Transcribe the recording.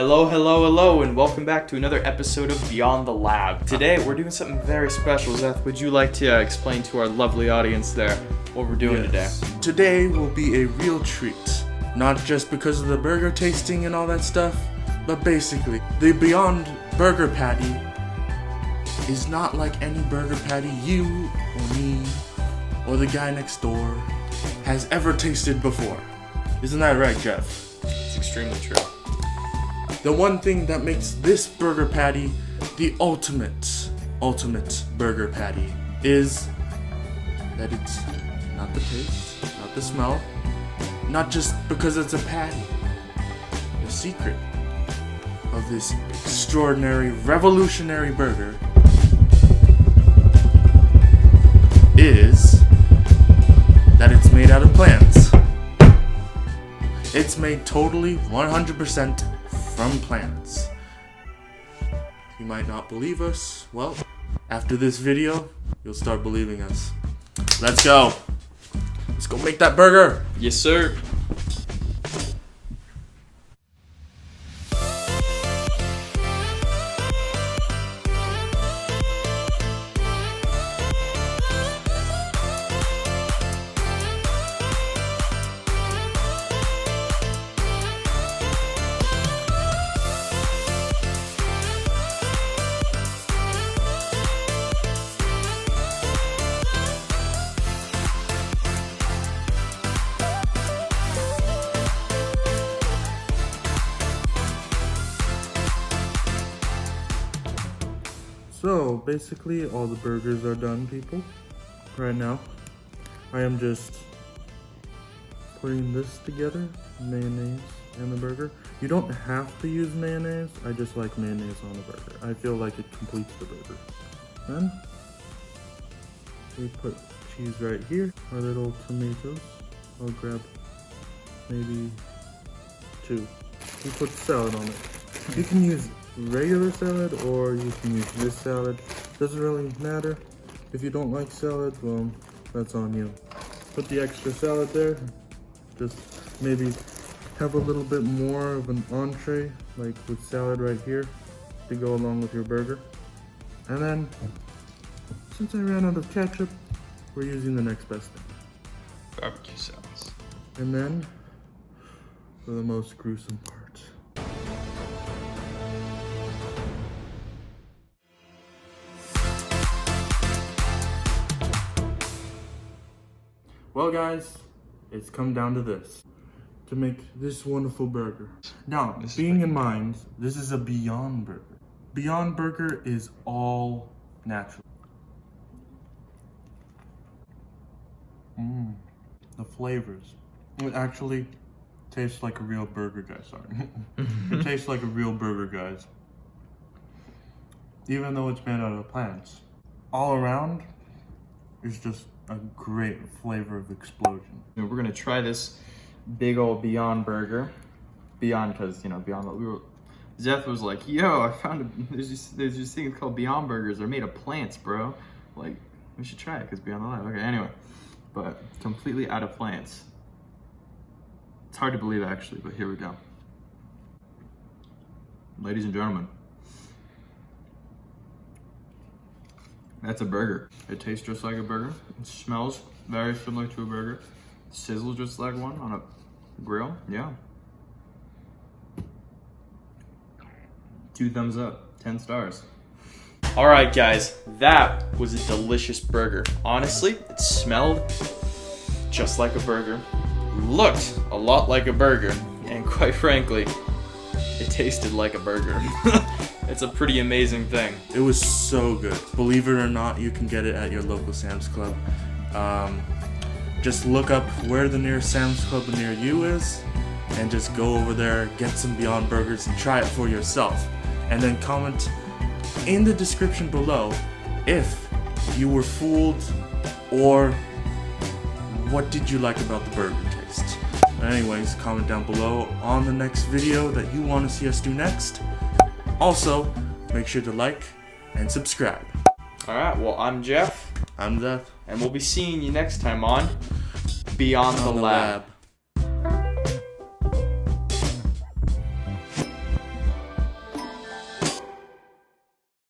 Hello, hello, hello, and welcome back to another episode of Beyond the Lab. Today, we're doing something very special. Zeth, would you like to explain to our lovely audience there what we're doing today? Today will be a real treat. Not just because of the burger tasting and all that stuff, but basically, the Beyond Burger Patty is not like any burger patty you or me or the guy next door has ever tasted before. Isn't that right, Jeff? It's extremely true. The one thing that makes this burger patty the ultimate burger patty is that it's not the taste, not the smell, not just because it's a patty. The secret of this extraordinary, revolutionary burger is that it's made out of plants. It's made totally 100% from plants. You might not believe us. Well, after this video, you'll start believing us. Let's go. Let's go make that burger. Yes, sir. So, basically, all the burgers are done, people. Right now, I am just putting this together, mayonnaise and the burger. You don't have to use mayonnaise. I just like mayonnaise on the burger. I feel like it completes the burger. Then, we put cheese right here. Our little tomatoes. I'll grab maybe 2. We put salad on it. You can use regular salad or you can use this salad. Doesn't really matter. If you don't like salad, well, that's on you. Put the extra salad there. Just maybe have a little bit more of an entree, like with salad right here, to go along with your burger. And then, since I ran out of ketchup, we're using the next best thing. Barbecue sauce. And then, for the most gruesome part. Well, guys, it's come down to this. To make this wonderful burger. Now, being in mind, this is a Beyond Burger. Beyond Burger is all natural. The flavors. It actually tastes like a real burger, guys. Sorry. It tastes like a real burger, guys. Even though it's made out of plants. All around, it's just a great flavor of explosion. We're gonna try this big old Beyond Burger. Beyond, because, Beyond, Zeth was like, yo, I found there's this thing called Beyond Burgers. They're made of plants, bro. Like, we should try it because Beyond the Lab. Okay, anyway. But completely out of plants. It's hard to believe, actually, but here we go. Ladies and gentlemen. That's a burger. It tastes just like a burger. It smells very similar to a burger. Sizzles just like one on a grill. Yeah. 2 thumbs up. 10 stars. All right, guys. That was a delicious burger. Honestly, it smelled just like a burger. Looked a lot like a burger. And quite frankly, it tasted like a burger. It's a pretty amazing thing. It was so good. Believe it or not, you can get it at your local Sam's Club. Just look up where the nearest Sam's Club near you is and just go over there, get some Beyond Burgers and try it for yourself. And then comment in the description below if you were fooled or what did you like about the burger taste. Anyways, comment down below on the next video that you want to see us do next. Also, make sure to like and subscribe. Alright, well, I'm Jeff. I'm Zeth. And we'll be seeing you next time on Beyond the Lab.